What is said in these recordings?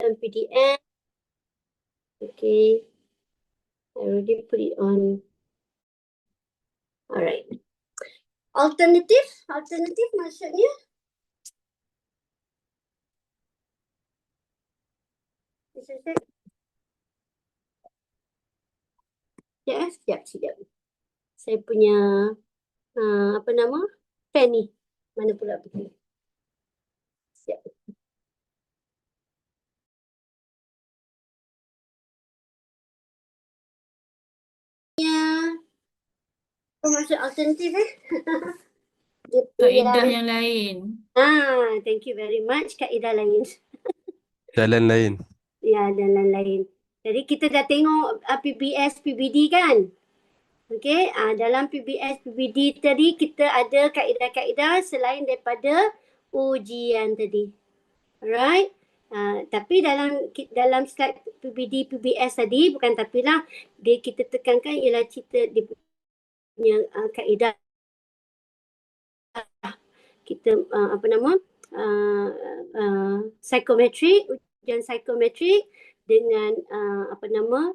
dalam PDF. Okay. I already put it on. Alright. Alternatif maksudnya? Sekejap. Saya punya apa nama? Pen ni. Mana pula pergi? Sekejap. Apa maksud alternatif Dia Kaedah yang lain. thank you very much. Kaedah lain. Jalan lain. Ya, jalan lain. Jadi kita dah tengok PBS, PBD kan? Okey, dalam PBS, PBD tadi kita ada kaedah-kaedah selain daripada ujian tadi. Alright? Tapi dalam slide PBD, PBS tadi, bukan tapi lah, kita tekankan ialah cerita dia punya kaedah. Kita apa nama? Psikometrik, ujian psikometrik dengan apa nama?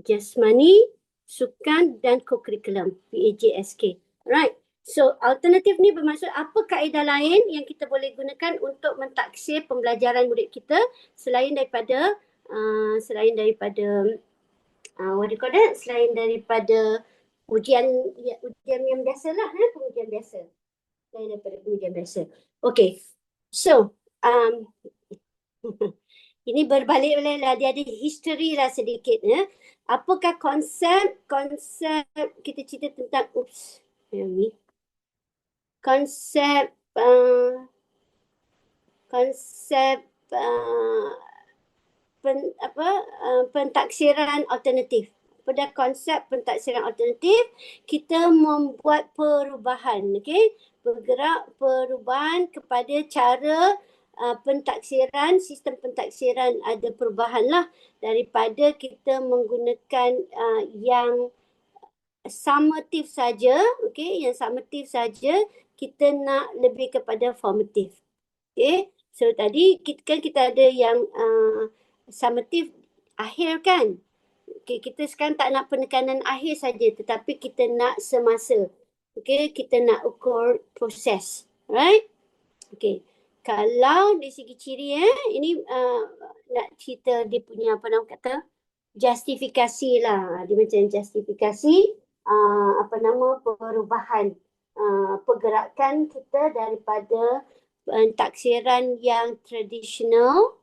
Jasmani, sukan dan co-curriculum, PAJSK. Right. So, alternatif ni bermaksud apa kaedah lain yang kita boleh gunakan untuk mentaksir pembelajaran murid kita selain daripada what do you call that? Selain daripada ujian yang biasa lah, pengujian biasa. Selain daripada pengujian biasa. Okay. So, ini berbalik lah, dia ada history lah sedikit. Apakah konsep kita cerita tentang pentaksiran alternatif. Pada konsep pentaksiran alternatif, kita membuat perubahan, bergerak perubahan kepada cara pentaksiran, sistem pentaksiran ada perubahan lah daripada kita menggunakan yang summative saja, yang summative saja, kita nak lebih kepada formative. So tadi kita ada yang summative akhir kan. Kita sekarang tak nak penekanan akhir saja, tetapi kita nak semasa. Kita nak ukur proses. Right? Kalau dari segi ciri ini nak cerita dia punya apa nama kata justifikasi lah. Dia macam justifikasi perubahan pergerakan kita daripada pentaksiran yang tradisional.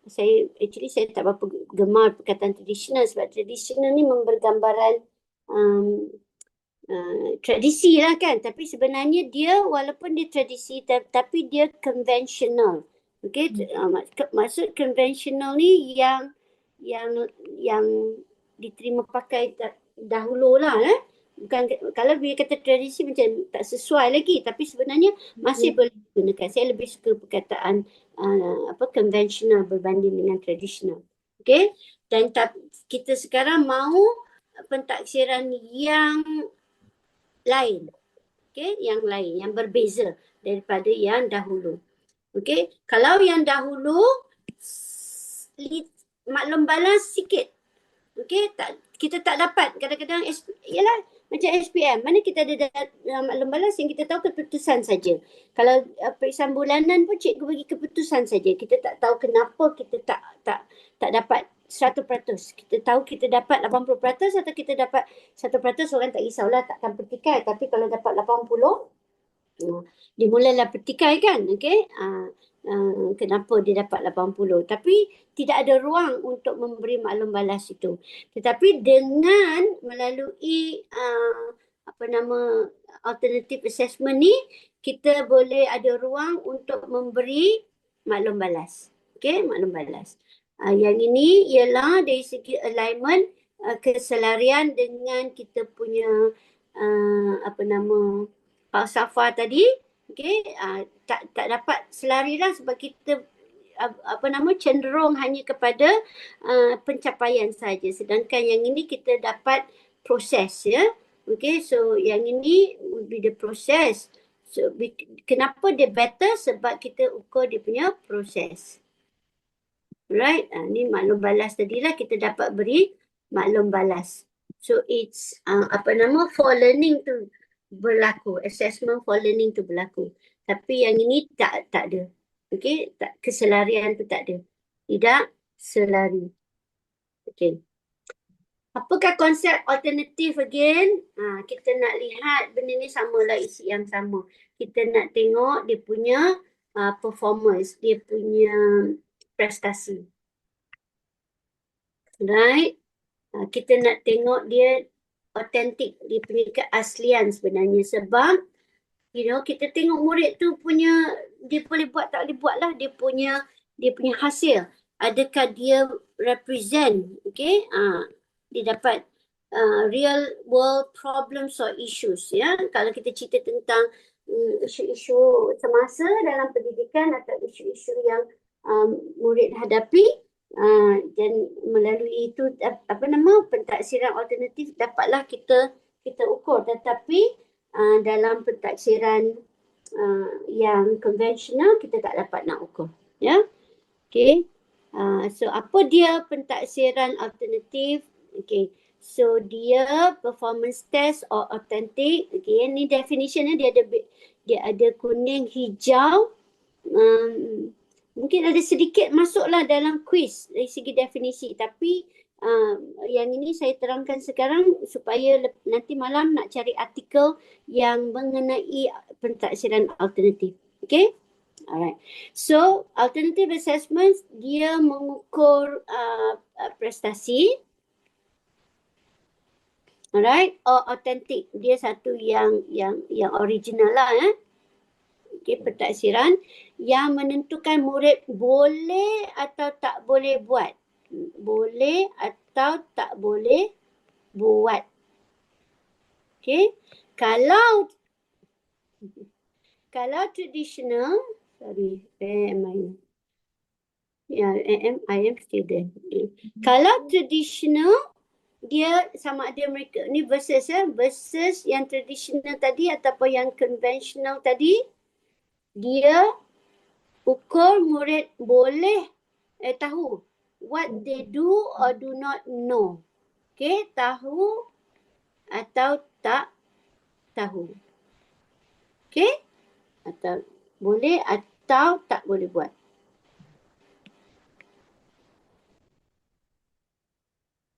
Saya tak berapa gemar perkataan tradisional sebab tradisional ni bergambaran tradisi lah kan, tapi sebenarnya dia walaupun dia tradisi tapi dia konvensional. Maksud konvensional ni yang diterima pakai dahulu lah. Bukan, kalau dia kata tradisi macam tak sesuai lagi, tapi sebenarnya masih boleh digunakan. Saya lebih suka perkataan konvensional berbanding dengan tradisional. Dan kita sekarang mahu pentaksiran yang lain. Yang lain, yang berbeza daripada yang dahulu. Kalau yang dahulu maklum balas sikit. Kita tak dapat kadang-kadang ialah macam SPM, mana kita ada maklum balas yang kita tahu keputusan saja. Kalau periksaan bulanan pun cikgu bagi keputusan saja. Kita tak tahu kenapa kita tak dapat 100%. Kita tahu kita dapat 80% atau kita dapat 1%, orang tak risaulah, takkan petikai. Tapi kalau dapat 80, dimulalah petikai kan. Kenapa dia dapat 80. Tapi tidak ada ruang untuk memberi maklum balas itu. Tetapi dengan melalui alternative assessment ni, kita boleh ada ruang untuk memberi maklum balas. Maklum balas. Yang ini ialah dari segi alignment, keselarian dengan kita punya falsafah tadi. Tak dapat selari lah sebab kita cenderung hanya kepada pencapaian saja, sedangkan yang ini kita dapat proses. So yang ini would be the process. So, kenapa dia better? Sebab kita ukur dia punya proses. Right? Ni maklum balas tadilah kita dapat beri maklum balas. So it's for learning to berlaku, assessment for learning to berlaku. Tapi yang ini tak ada. Okay, keselarian tu tak ada. Tidak selari. Okay. Apakah konsep alternatif again? Kita nak lihat benda ni samalah isi yang sama. Kita nak tengok dia punya performance, dia punya prestasi. Right? Kita nak tengok dia authentic, dia punya keaslian sebenarnya. Sebab, kita tengok murid tu punya, dia boleh buat tak boleh buat lah, dia punya hasil. Adakah dia represent, okay? Dia dapat real world problems or issues, ya. Kalau kita cerita tentang isu-isu semasa dalam pendidikan atau isu-isu yang murid hadapi, dan melalui itu pentaksiran alternatif dapatlah kita ukur. Tetapi dalam pentaksiran yang konvensional kita tak dapat nak ukur, ya. Okay. So apa dia pentaksiran alternatif? Okay. So dia performance test or authentic. Okay, ni definitionnya dia ada kuning, hijau. Mungkin ada sedikit masuklah dalam quiz dari segi definisi. Tapi yang ini saya terangkan sekarang supaya nanti malam nak cari artikel yang mengenai pentaksiran alternatif. Okay? Alright. So, alternative assessment dia mengukur prestasi. Alright, or authentic. Dia satu yang original lah. Okay, pentaksiran yang menentukan murid boleh atau tak boleh buat. Boleh atau tak boleh buat. Okay, kalau traditional, sorry, I am still there. Okay. Kalau traditional, dia sama ada mereka ni versus yang traditional tadi ataupun yang conventional tadi, dia ukur murid boleh tahu what they do or do not know. Okay, tahu atau tak tahu. Okay, atau boleh atau tak boleh buat.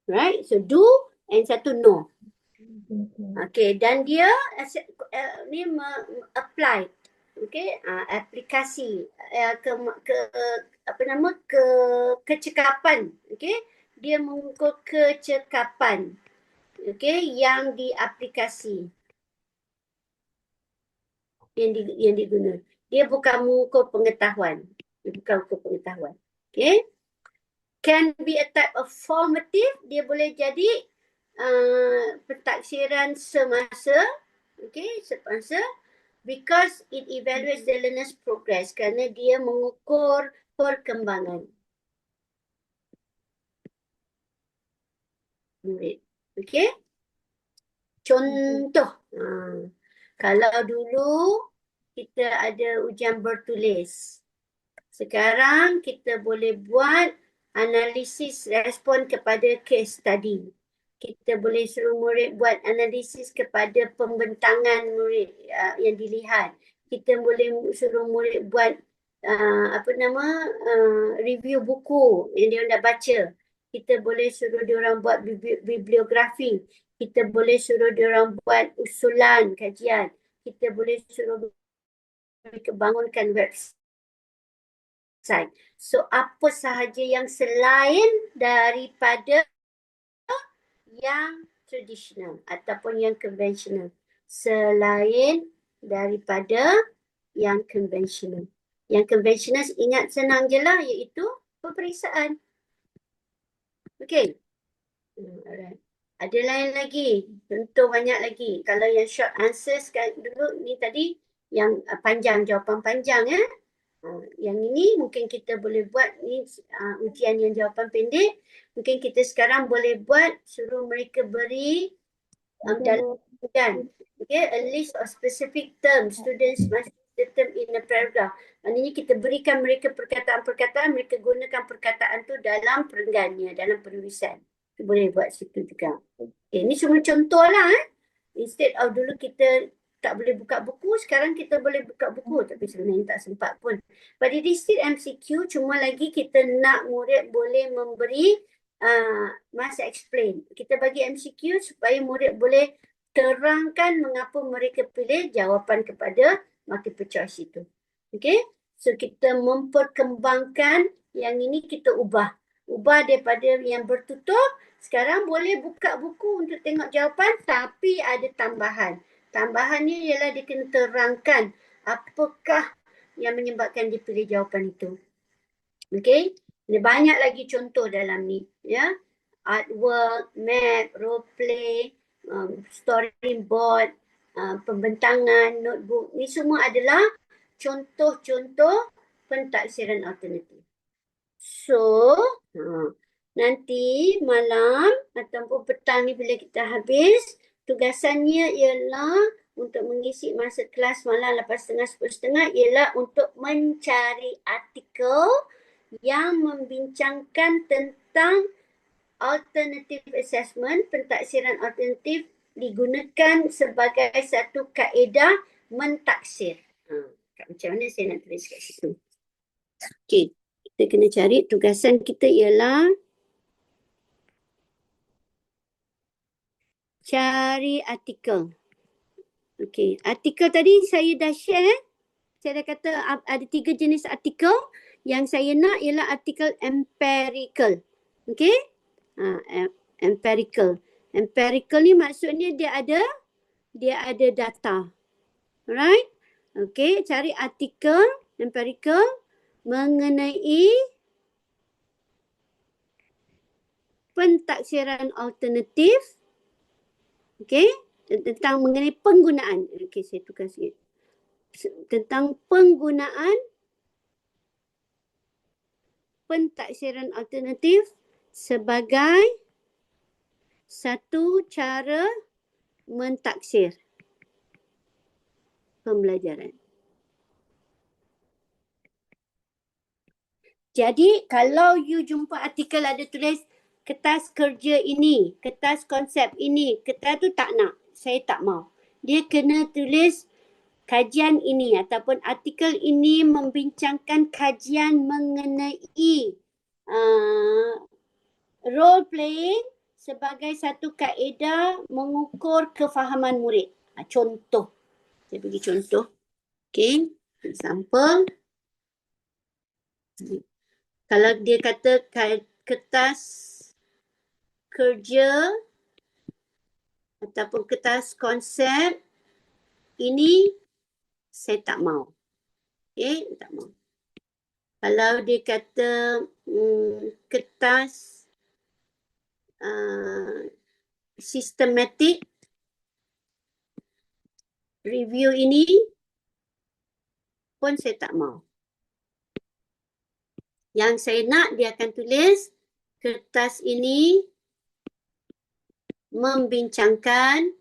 Right, so do and satu no. Okay, dan dia ni apply. Okay, aplikasi kecekapan. Okay, dia mengukur kecekapan. Okay, yang diaplikasi. Yang diguna. Dia bukan mengukur pengetahuan. Okay. Can be a type of formative. Dia boleh jadi pentaksiran semasa. Okay, semasa. Because it evaluates the learner's progress. Kerana dia mengukur perkembangan murid. Okay. Contoh. Kalau dulu kita ada ujian bertulis. Sekarang kita boleh buat analisis respon kepada case study. Kita boleh suruh murid buat analisis kepada pembentangan murid yang dilihat. Kita boleh suruh murid buat review buku yang dia nak baca. Kita boleh suruh dia orang buat bibliografi. Kita boleh suruh dia orang buat usulan kajian. Kita boleh suruh mereka bangunkan website. So apa sahaja yang selain daripada yang tradisional ataupun yang konvensional. Selain daripada yang konvensional. Yang konvensional ingat senang je lah, iaitu peperiksaan. Okay. Alright. Ada lain lagi? Contoh banyak lagi. Kalau yang short answers dulu ni tadi yang panjang, jawapan panjang yang ini mungkin kita boleh buat ni ujian yang jawapan pendek. Mungkin kita sekarang boleh buat suruh mereka beri dalam kan. Okay, a list of specific terms students must use the term in a paragraph. Maknanya kita berikan mereka perkataan-perkataan, mereka gunakan perkataan tu dalam perenggannya, dalam penulisan. Boleh buat situ juga. Okay, ni semua contoh lah. Instead of dulu kita tak boleh buka buku, sekarang kita boleh buka buku tapi sebenarnya tak sempat pun. But it is still MCQ, cuma lagi kita nak murid boleh memberi must explain. Kita bagi MCQ supaya murid boleh terangkan mengapa mereka pilih jawapan kepada multiple choice itu. Okay? So kita memperkembangkan yang ini kita ubah. Ubah daripada yang bertutur, sekarang boleh buka buku untuk tengok jawapan tapi ada tambahan. Tambahannya ialah dia kena terangkan apakah yang menyebabkan dia pilih jawapan itu. Okay? Ada banyak lagi contoh dalam ni. Ya? Artwork, map, role play, storyboard, pembentangan, notebook. Ni semua adalah contoh-contoh pentaksiran alternatif. So, nanti malam ataupun petang ni bila kita habis, tugasannya ialah untuk mengisi masa kelas malam 8.30, 10.30 ialah untuk mencari artikel yang membincangkan tentang alternative assessment, pentaksiran alternatif digunakan sebagai satu kaedah mentaksir. Macam mana saya nak tulis kat situ? Okey, kita kena cari, tugasan kita ialah cari artikel. Okey, artikel tadi saya dah share. Saya dah kata ada 3 jenis artikel. Yang saya nak ialah artikel empirical. Okey? Empirical. Empirical ni maksudnya dia ada data. Alright? Okey, cari artikel empirical mengenai pentaksiran alternatif. Okey? Tentang mengenai penggunaan. Okey, saya tukar sikit. Tentang penggunaan pentaksiran alternatif sebagai satu cara mentaksir pembelajaran. Jadi kalau you jumpa artikel ada tulis kertas kerja ini, kertas konsep ini, kertas tu tak nak. Saya tak mau. Dia kena tulis kajian ini ataupun artikel ini membincangkan kajian mengenai role playing sebagai satu kaedah mengukur kefahaman murid. Contoh. Saya bagi contoh. Okay. Example. Kalau dia kata kertas kerja ataupun kertas konsep ini saya tak mau. Okay, tak mau. Kalau dia kata kertas systematic review ini pun saya tak mau. Yang saya nak dia akan tulis kertas ini membincangkan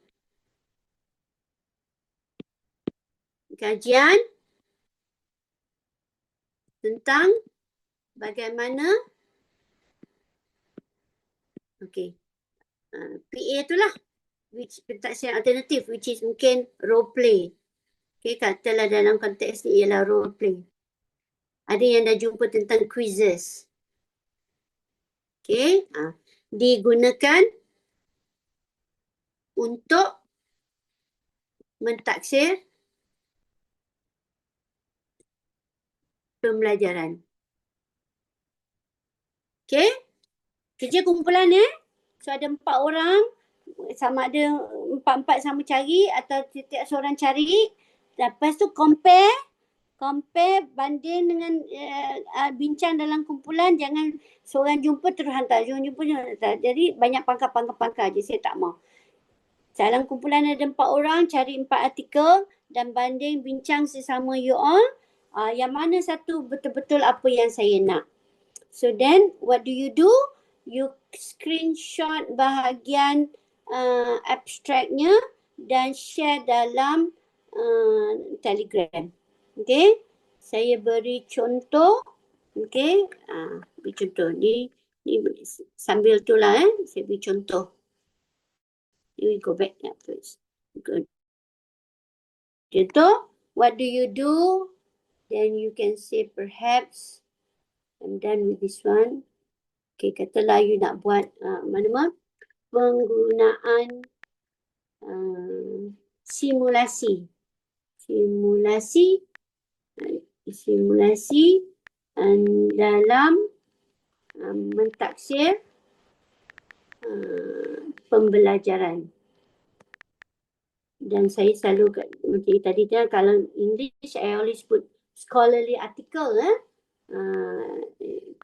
kajian tentang bagaimana PA itulah pentaksiran alternatif which is mungkin role play. Katalah dalam konteks ni ialah role play. Ada yang dah jumpa tentang quizzes. Digunakan untuk mentaksir pembelajaran. Kerja kumpulan So ada 4 orang, sama ada 4-4 sama cari atau setiap seorang cari. Lepas tu compare banding dengan bincang dalam kumpulan. Jangan seorang jumpa terus hantar, jadi banyak pangkal je. Saya tak mau. Dalam kumpulan ada 4 orang, cari 4 artikel dan banding bincang sesama you all. Yang mana satu betul-betul apa yang saya nak. So then what do? You screenshot bahagian abstraknya dan share dalam Telegram. Okey. Saya beri contoh. Okey. Beri contoh. Ni sambil tu lah saya beri contoh. We go back first. Good. Contoh, what do you do? Then you can say perhaps I'm done with this one. Okay, katalah you nak buat mana penggunaan simulasi. Simulasi dalam mentaksir pembelajaran. Dan saya selalu macam tadi kalau English I always put scholarly article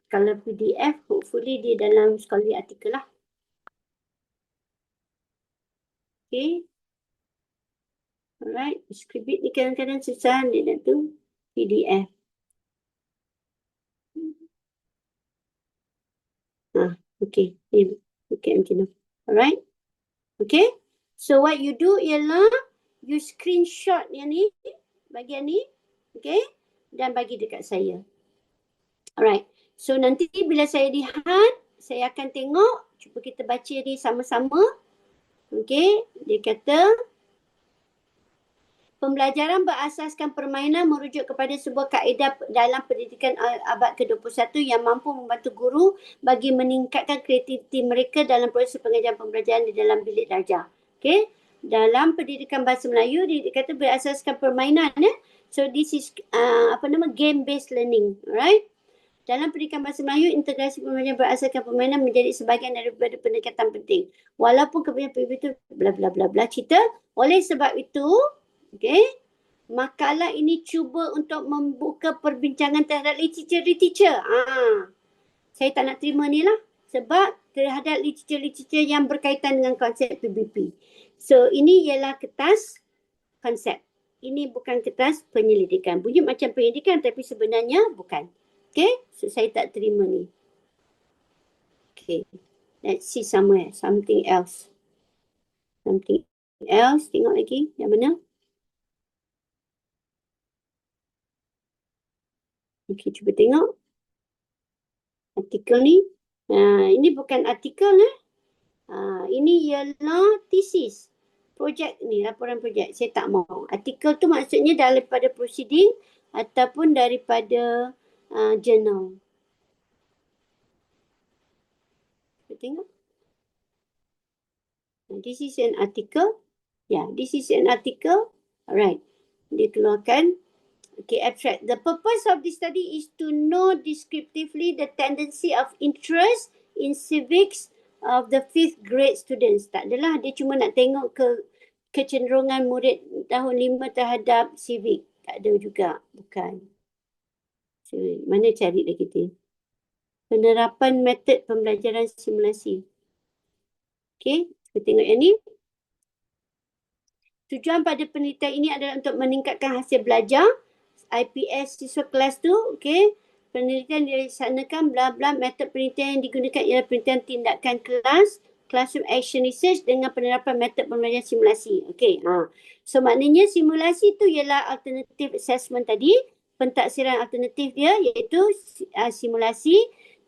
kalau PDF hopefully dia dalam scholarly article lah. Okay. Alright, scribit ni kadang-kadang susah dia nak tu PDF. Okay. Okay macam tu. Alright. Okay. So what you do ialah you screenshot yang ni, bahagian ni. Okay. Dan bagi dekat saya. Alright. So nanti bila saya lihat, saya akan tengok. Cuba kita baca ni sama-sama. Okay. Dia kata, pembelajaran berasaskan permainan merujuk kepada sebuah kaedah dalam pendidikan abad ke-21 yang mampu membantu guru bagi meningkatkan kreativiti mereka dalam proses pengajaran pembelajaran di dalam bilik darjah. Okay. Dalam pendidikan bahasa Melayu, dia kata berasaskan permainan. So this is game based learning. Alright. Dalam pendidikan bahasa Melayu, integrasi pembelajaran berasaskan permainan menjadi sebahagian daripada pendekatan penting. Walaupun kebanyakan PBB itu bla bla bla bla cerita. Oleh sebab itu, okay, makalah ini cuba untuk membuka perbincangan terhadap literature. Saya tak nak terima ni lah. Sebab terhadap literature yang berkaitan dengan konsep PBB. So, ini ialah kertas konsep. Ini bukan kertas penyelidikan. Bunyi macam penyelidikan tapi sebenarnya bukan. Okay, so saya tak terima ni. Okay, let's see somewhere. Something else. Something else. Tengok lagi. Yang mana? Okay, cuba tengok. Artikel ni. Ini bukan artikel ini ialah thesis. Projek ni, laporan projek. Saya tak mau. Artikel tu maksudnya daripada proceeding ataupun daripada journal. Cuba tengok. This is an article. Yeah, this is an article. Alright. Dia keluarkan. Okay, abstract. The purpose of this study is to know descriptively the tendency of interest in civics of the 5th grade students. Tak adalah, dia cuma nak tengok kecenderungan murid tahun 5 terhadap civic. Tak ada juga, bukan. So, mana cari dah kita? Penerapan metod pembelajaran simulasi. Okay, kita tengok yang ni. Tujuan pada penelitian ini adalah untuk meningkatkan hasil belajar IPS siswa kelas tu, okay. Penelitian dilaksanakan bla bla, metod penelitian yang digunakan ialah penelitian tindakan kelas, classroom action research dengan penerapan metod pembelajaran simulasi. Okay. So maknanya simulasi tu ialah alternative assessment tadi, pentaksiran alternatif dia iaitu simulasi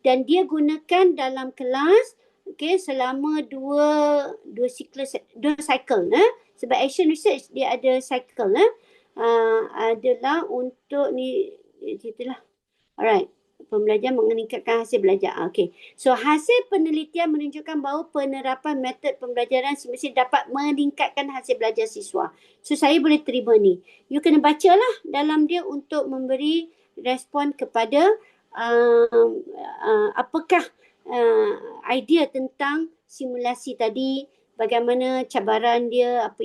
dan dia gunakan dalam kelas, okay, selama dua cycle. Sebab action research dia ada cycle. Adalah untuk ni ceritalah. Alright. Pembelajaran meningkatkan hasil belajar. Okay. So hasil penelitian menunjukkan bahawa penerapan metod pembelajaran simulasi dapat meningkatkan hasil belajar siswa. So saya boleh terima ni. You kena bacalah dalam dia untuk memberi respon kepada apakah idea tentang simulasi tadi, bagaimana cabaran dia, apa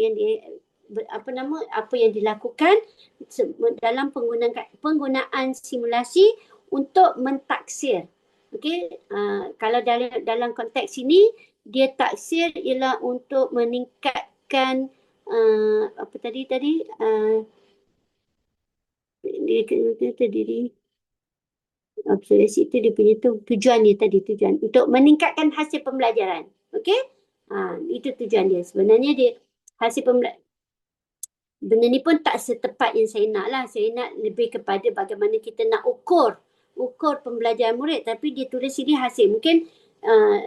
yang dilakukan dalam penggunaan simulasi untuk mentaksir. Okey, kalau dalam konteks ini dia taksir ialah untuk meningkatkan apa tadi diri observasi itu dia punya tujuan dia tadi, tujuan untuk meningkatkan hasil pembelajaran. Okey, Itu tujuan dia. Sebenarnya dia hasil benda ni pun tak setepat yang saya nak lah. Saya nak lebih kepada bagaimana kita nak ukur pembelajaran murid, tapi dia tulis sini hasil. Mungkin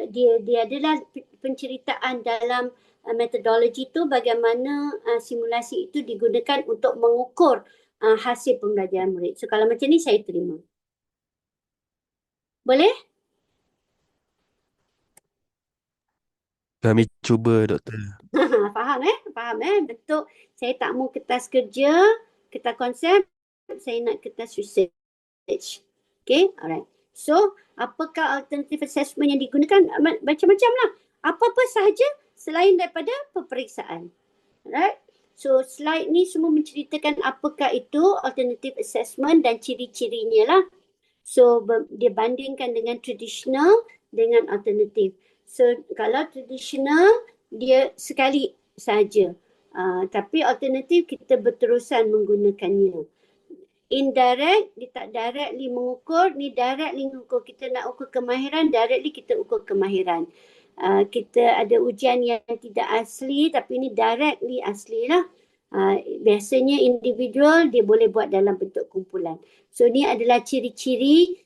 dia adalah penceritaan dalam metodologi tu bagaimana simulasi itu digunakan untuk mengukur hasil pembelajaran murid. So kalau macam ni saya terima. Boleh? Kami cuba, Doktor. Faham bentuk saya tak mau kertas kerja, kertas konsep, saya nak kertas research. Okay, alright. So, apakah alternative assessment yang digunakan? Macam-macam lah. Apa-apa sahaja selain daripada peperiksaan. Alright. So, slide ni semua menceritakan apakah itu alternative assessment dan ciri-cirinya lah. So, dia bandingkan dengan traditional dengan alternatif. So, kalau traditional, dia sekali saja. Tapi alternatif kita berterusan menggunakannya. Indirect, dia tak directly mengukur, ni directly mengukur. Kita nak ukur kemahiran, directly kita ukur kemahiran. Kita ada ujian yang tidak asli, tapi ni directly asli lah. Biasanya individual dia boleh buat dalam bentuk kumpulan. So ni adalah ciri-ciri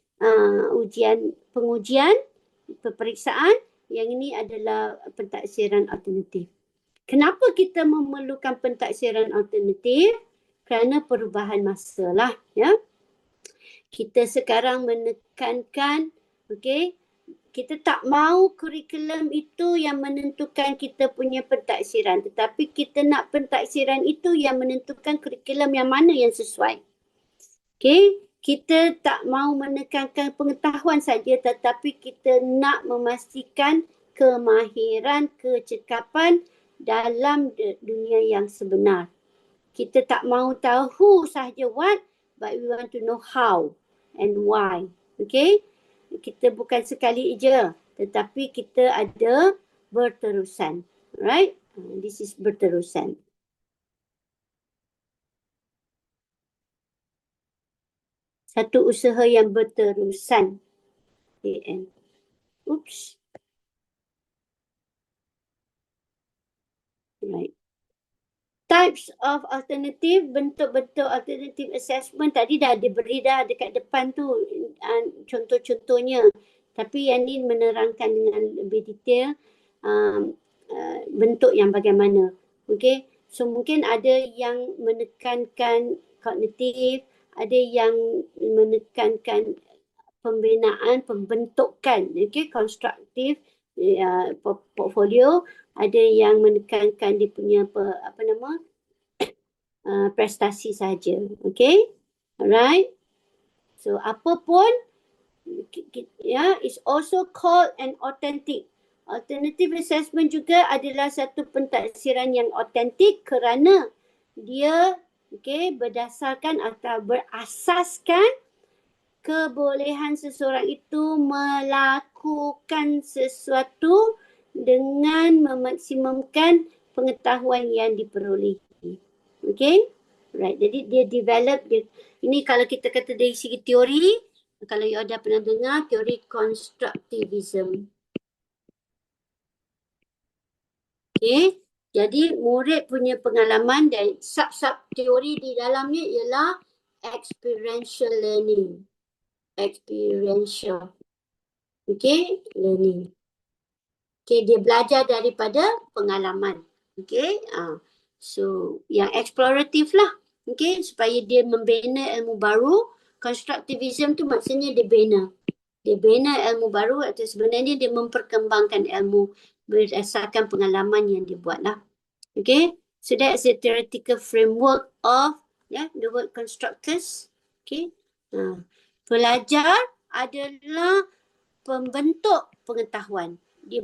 pengujian, peperiksaan. Yang ini adalah pentaksiran alternatif. Kenapa kita memerlukan pentaksiran alternatif? Kerana perubahan masa lah, ya. Kita sekarang menekankan, okey, kita tak mahu kurikulum itu yang menentukan kita punya pentaksiran, tetapi kita nak pentaksiran itu yang menentukan kurikulum yang mana yang sesuai. Okey, kita tak mahu menekankan pengetahuan saja, tetapi kita nak memastikan kemahiran, kecekapan dalam dunia yang sebenar. Kita tak mahu tahu sahaja what, but we want to know how and why. Okay? Kita bukan sekali je, tetapi kita ada berterusan. Right? This is berterusan. Satu usaha yang berterusan. AN. Oops. Right. Types of alternative, bentuk-bentuk alternative assessment tadi dah diberi dah dekat depan tu contoh-contohnya. Tapi yang ni menerangkan dengan lebih detail bentuk yang bagaimana. Okay, so mungkin ada yang menekankan kognitif, ada yang menekankan pembentukan, okay, konstruktif, portfolio, ada yang menekankan dia punya prestasi saja. Okay, alright. So apa pun is also called an authentic. Alternative assessment juga adalah satu pentaksiran yang autentik kerana dia berdasarkan atau berasaskan kebolehan seseorang itu melakukan sesuatu dengan memaksimumkan pengetahuan yang diperolehi. Okay? Right. Jadi dia develop, ini kalau kita kata dari segi teori, kalau you dah pernah dengar teori constructivism. Okay? Jadi murid punya pengalaman dan sub-sub teori di dalamnya ialah experiential learning. Experiential. Okay? Learning. Okay, dia belajar daripada pengalaman. Okay, so yang eksploratif lah. Okay, supaya dia membina ilmu baru. Constructivism tu maksudnya dia bina. Dia bina ilmu baru atau sebenarnya dia memperkembangkan ilmu berdasarkan pengalaman yang dia buat lah. Okay, so that's the theoretical framework of the word constructors. Okay, pelajar adalah pembentuk pengetahuan. Dia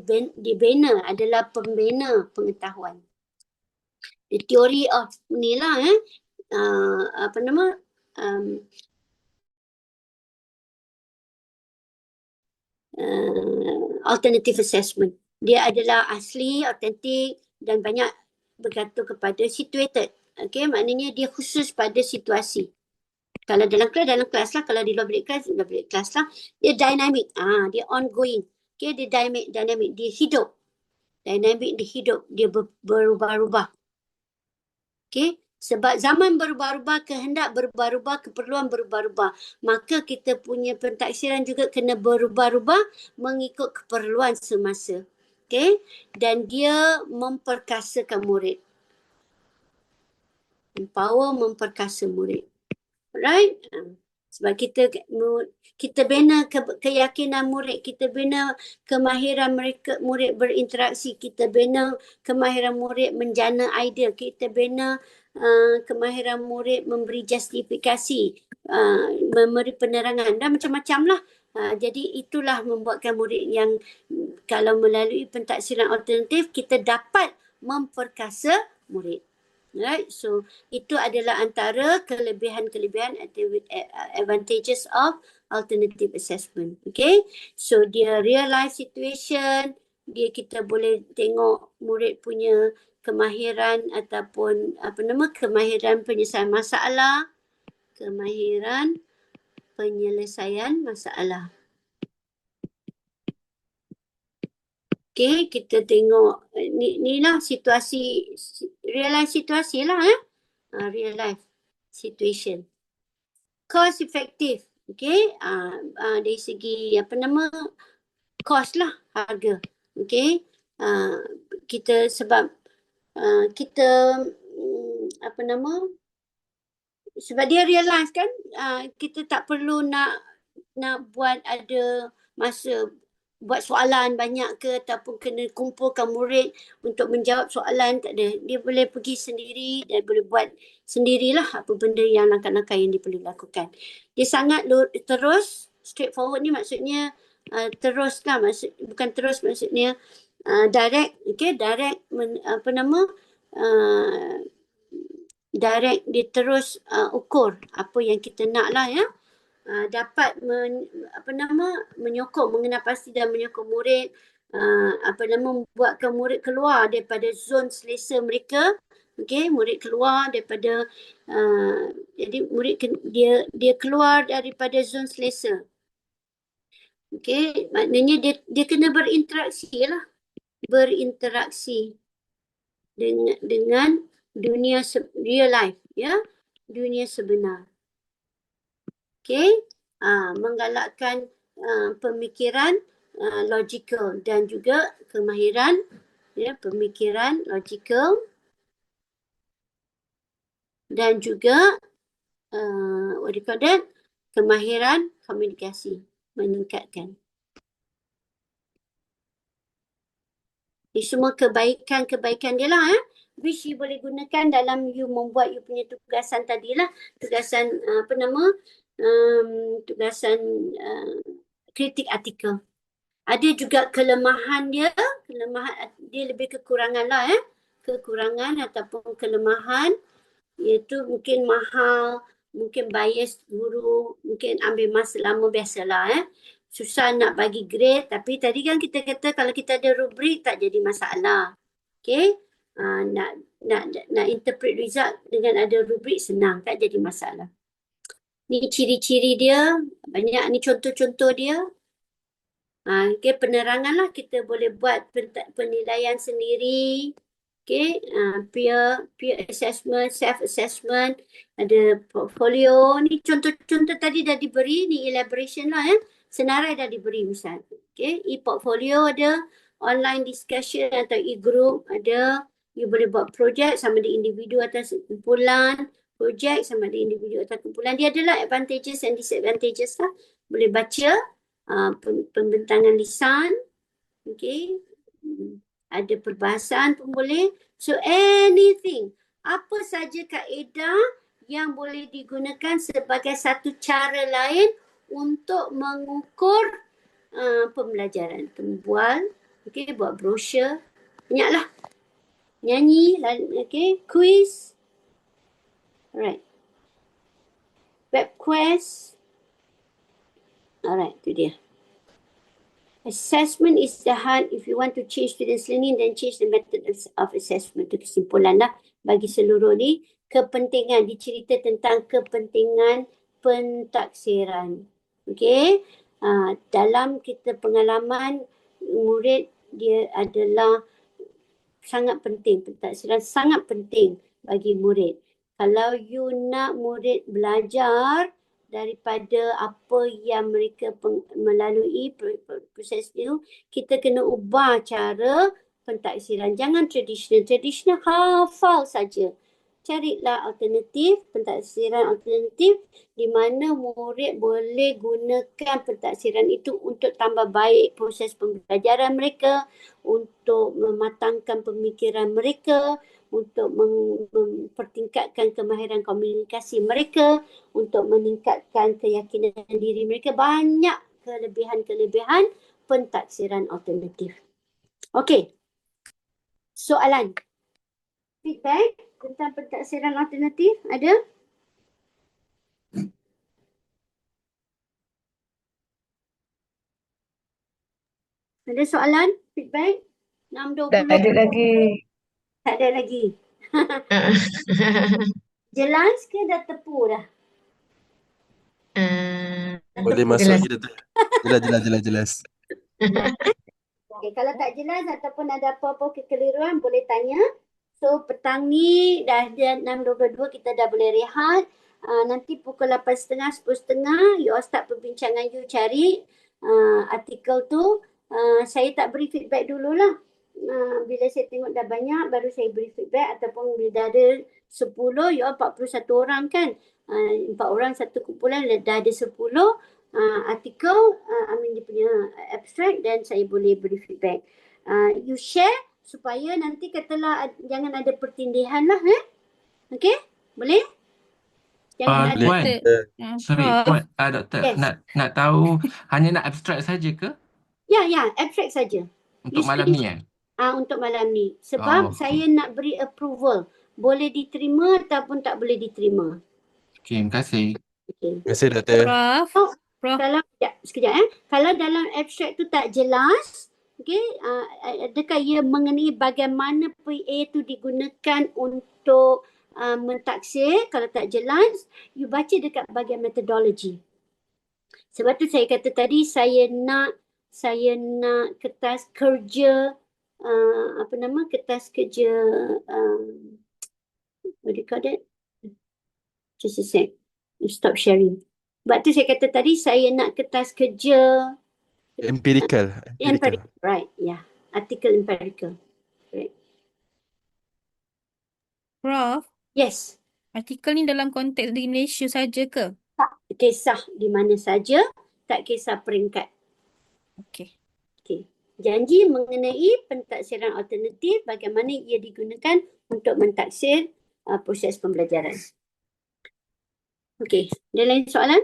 bina adalah pembina pengetahuan. The theory of ni lah alternative assessment. Dia adalah asli, autentik dan banyak bergantung kepada situated. Okay, maknanya dia khusus pada situasi. Kalau dalam kelas lah. Kalau di luar bilik kelas lah. Dia dynamic. Dia ongoing. Okay, dia dynamic. Dia hidup. Dinamik di hidup dia berubah-ubah. Okey, sebab zaman berubah-ubah, kehendak berubah-ubah, keperluan berubah-ubah. Maka kita punya pentaksiran juga kena berubah-ubah mengikut keperluan semasa. Okey, dan dia memperkasakan murid. Empower, memperkasa murid. Right? Sebab kita bina keyakinan murid, kita bina kemahiran murid berinteraksi, kita bina kemahiran murid menjana idea, kita bina kemahiran murid memberi justifikasi, memberi penerangan dan macam-macam lah. Jadi itulah membuatkan murid yang kalau melalui pentaksiran alternatif kita dapat memperkasa murid. Right, so itu adalah antara kelebihan-kelebihan advantages of alternative assessment. Okay, so dia real life situation, dia kita boleh tengok murid punya kemahiran ataupun kemahiran penyelesaian masalah, kemahiran penyelesaian masalah. Okay, kita tengok ni lah situasi, real life situasi lah real life situation. Cost effective. Okay. Dari segi cost lah, harga. Okay. Kita sebab kita sebab dia real life kan, kita tak perlu nak buat ada masa buat soalan banyak ke ataupun kena kumpulkan murid untuk menjawab soalan, tak ada. Dia boleh pergi sendiri dan boleh buat sendirilah apa benda yang langkah-langkah yang dia perlu lakukan. Dia sangat terus, straightforward ni maksudnya terus lah, bukan terus maksudnya direct, okay, direct direct dia terus ukur apa yang kita nak lah ya. Dapat menyokong, mengenal pasti dan menyokong murid, membuatkan murid keluar daripada zon selesa mereka. Okey, murid keluar daripada jadi murid dia keluar daripada zon selesa. Okey, maknanya dia kena berinteraksi lah. Berinteraksi dengan dunia real life ya, dunia sebenar. Okay, menggalakkan pemikiran logical dan juga kemahiran pemikiran logical dan juga what do you call that, kemahiran komunikasi, meningkatkan. Ini semua kebaikan dia lah which you boleh gunakan dalam you membuat you punya tugasan tadilah, tugasan tugasan kritik artikel. Ada juga kelemahan dia lebih kekurangan lah kekurangan ataupun kelemahan, iaitu mungkin mahal, mungkin bias guru, mungkin ambil masa lama, biasalah susah nak bagi grade. Tapi tadi kan kita kata kalau kita ada rubrik tak jadi masalah. Okay, nak interpret result dengan ada rubrik senang, tak jadi masalah. Ni ciri-ciri dia, banyak ni contoh-contoh dia. Okay, penerangan lah, kita boleh buat penilaian sendiri. Okay, peer assessment, self-assessment, ada portfolio. Ni contoh-contoh tadi dah diberi, ni elaboration lah senarai dah diberi misal. Okay, e-portfolio ada, online discussion atau e-group ada. You boleh buat projek sama ada individu atau kumpulan, projek sama ada individu atau kumpulan. Dia adalah advantages and disadvantages lah. Boleh baca pembentangan lisan. Okay, ada perbahasan pun boleh. So anything, apa saja kaedah yang boleh digunakan sebagai satu cara lain untuk mengukur pembelajaran. Membual, okay, buat brochure, banyaklah. Nyanyi, okay, quiz. Alright. Web quest. Alright, tu dia. Assessment is the heart. If you want to change students' learning, then change the method of assessment. Itu kesimpulan lah bagi seluruh ni. Kepentingan, dicerita tentang kepentingan pentaksiran. Okay. Dalam kita pengalaman, murid dia adalah sangat penting. Pentaksiran sangat penting bagi murid. Kalau you nak murid belajar daripada apa yang mereka melalui proses itu, kita kena ubah cara pentaksiran. Jangan tradisional. Tradisional hafal saja. Carilah alternatif, pentaksiran alternatif di mana murid boleh gunakan pentaksiran itu untuk tambah baik proses pembelajaran mereka, untuk mematangkan pemikiran mereka, untuk mempertingkatkan kemahiran komunikasi mereka, untuk meningkatkan keyakinan diri mereka. Banyak kelebihan-kelebihan pentaksiran alternatif. Okey. Soalan. Feedback tentang pentaksiran alternatif ada? Ada soalan? Feedback? 6.20? Tak ada lagi. Tak ada lagi. Jelas ke dah tepu dah? Boleh masuk Jelas. kita tu. Jelas. Okay, kalau tak jelas ataupun ada apa-apa kekeliruan boleh tanya. So petang ni dah 6.22 kita dah boleh rehat. Nanti pukul 8.30, 10.30 you all start perbincangan you cari artikel tu. Saya tak beri feedback dululah. Bila saya tengok dah banyak baru saya beri feedback, ataupun bila dah ada 10, you all 41 orang kan. 4 orang satu kumpulan dah ada 10 artikel, dia punya abstract, dan saya boleh beri feedback. You share supaya nanti katalah jangan ada pertindihan lah. Okay? Boleh? Jangan ada. Puan, sorry, Prof. Puan, Doktor, Yes. nak tahu hanya nak abstract saja ke Ya, abstract saja. untuk You malam study ni ya? untuk malam ni. Sebab Oh, okey. saya nak beri approval. Boleh diterima ataupun tak boleh diterima. Okey, terima kasih. Okay. Terima kasih, Doktor. Prof. Prof. Kalau sekejap kalau dalam abstract tu tak jelas, okey, adakah ia mengenai bagaimana PA tu digunakan untuk mentaksir? Kalau tak jelas, you baca dekat bahagian metodologi. Sebab tu saya kata tadi saya nak kertas kerja kertas kerja what do you call that? Just a sec. Stop sharing. Sebab tu saya kata tadi saya nak kertas kerja Empirical. right, yeah. Artikel empirical. Right. Prof. Yes. Artikel ni dalam konteks di Malaysia saja ke? Kisah di mana saja, tak kisah peringkat. Okey. Okey. Janji mengenai pentaksiran alternatif, bagaimana ia digunakan untuk mentaksir proses pembelajaran. Okey, ada lain soalan?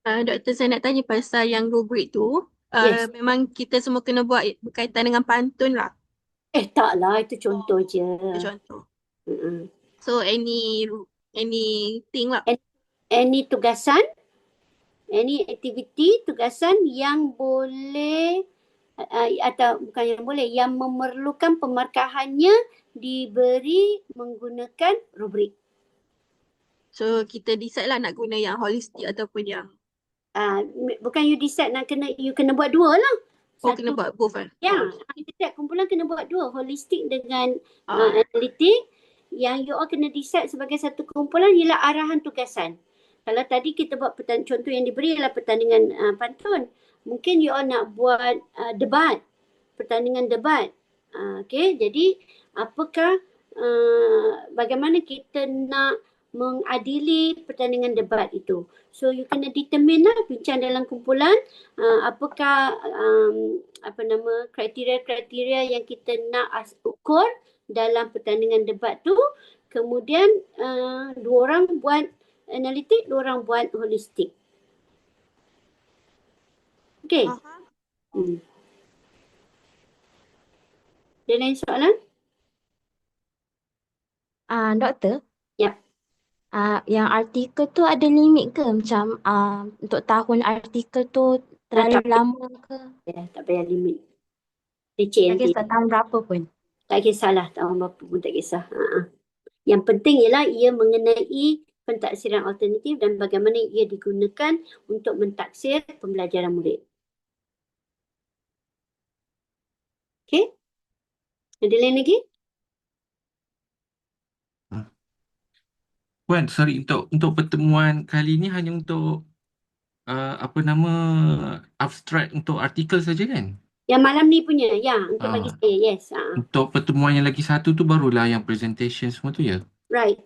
Doktor, saya nak tanya pasal yang rubrik tu. Yes. Memang kita semua kena buat berkaitan dengan pantun lah. Taklah, itu contoh je. Itu contoh. Mm-mm. So anything lah. Any tugasan, any activity, tugasan yang boleh atau bukan yang boleh, yang memerlukan pemarkahannya diberi menggunakan rubrik. So kita decide lah nak guna yang holistik ataupun yang Bukan you decide you kena buat dua lah. kena buat both kan? Ya, setiap kumpulan kena buat dua, holistik dengan analitik. Yang you all kena decide sebagai satu kumpulan ialah arahan tugasan. Kalau tadi kita buat contoh yang diberi ialah pertandingan pantun. Mungkin you all nak buat debat, pertandingan debat. Okay, jadi apakah bagaimana kita nak mengadili pertandingan debat itu. So you kena determine lah, bincang dalam kumpulan apakah kriteria-kriteria yang kita nak ukur dalam pertandingan debat tu. Kemudian 2 orang buat analitik, 2 orang buat holistik. Okey. Ada lain soalan? Doktor? Ya. Yang artikel tu ada limit ke? Macam untuk tahun artikel tu terlalu lama ke? Ya, tak payah limit. Leceh Tak nanti. kisah tahun berapa pun. Tak kisahlah tahun berapa pun, tak kisah. Yang penting ialah ia mengenai pentaksiran alternatif dan bagaimana ia digunakan untuk mentaksir pembelajaran murid. Okey? Ada lain lagi? Puan, sorry, untuk pertemuan kali ni hanya untuk apa nama abstrak untuk artikel saja kan? Yang malam ni punya, ya, untuk bagi Ah, saya, yes. untuk pertemuan yang lagi satu tu barulah yang presentation semua tu ya? Right.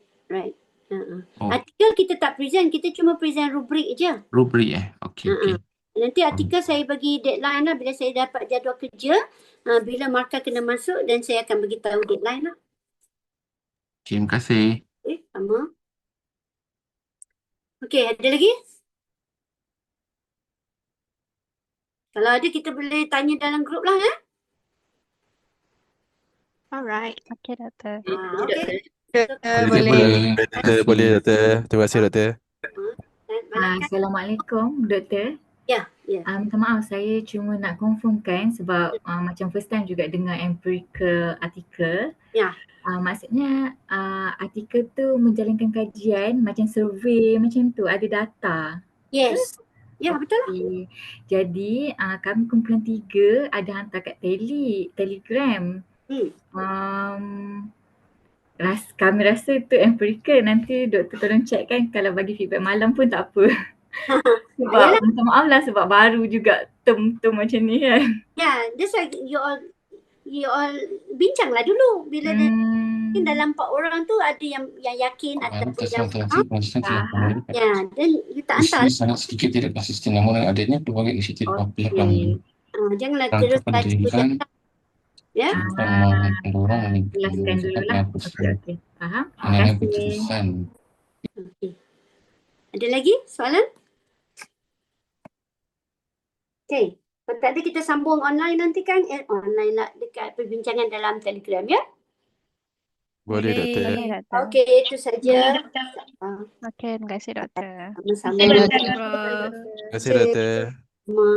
Oh, Artikel kita tak present, kita cuma present rubrik je. rubrik Okey, okey. Nanti artikel saya bagi deadline lah bila saya dapat jadual kerja, bila markah kena masuk dan saya akan bagi tahu deadline lah. Terima kasih. Sama. Okey, ada lagi? Kalau ada kita boleh tanya dalam grup lah Alright. Okey, doktor. Okey. Boleh. Boleh, doktor. Terima kasih, doktor. Assalamualaikum, doktor. Ya. Minta maaf, saya cuma nak confirmkan sebab macam first time juga dengar empirical artikel. Ya. Maksudnya artikel tu menjalankan kajian macam survey macam tu, ada data. Yes. Ya, betul lah. Okay. Jadi kami kumpulan 3 ada hantar kat Telegram. Kami rasa tu empirical. Nanti doktor tolong check kan, kalau bagi feedback malam pun tak apa. Sebab minta maaf lah sebab baru juga term macam ni kan. Ya, that's why you all bincanglah dulu bila mungkin dalam 4 orang tu ada yang yakin ataupun yang ya, dan you tak hantar. Sangat sedikit tidak konsisten, namun adanya pelbagai inisiatif pihak yang janganlah terus pendidikan ya. mendorong Jelaskan dulu lah. Okey. Faham? mengenai Terima kasih. keputusan. Okey. Ada lagi soalan? Okey. Kalau tak ada kita sambung online nanti kan? Online lah dekat perbincangan dalam Telegram ya? Boleh, doktor. Boleh, doktor. Okey, itu saja. Okey, terima kasih, doktor. Sama-sama. Terima kasih, doktor. Terima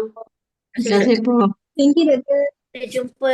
Terima kasih, Prof. Thank you, Doktor. Sampai jumpa.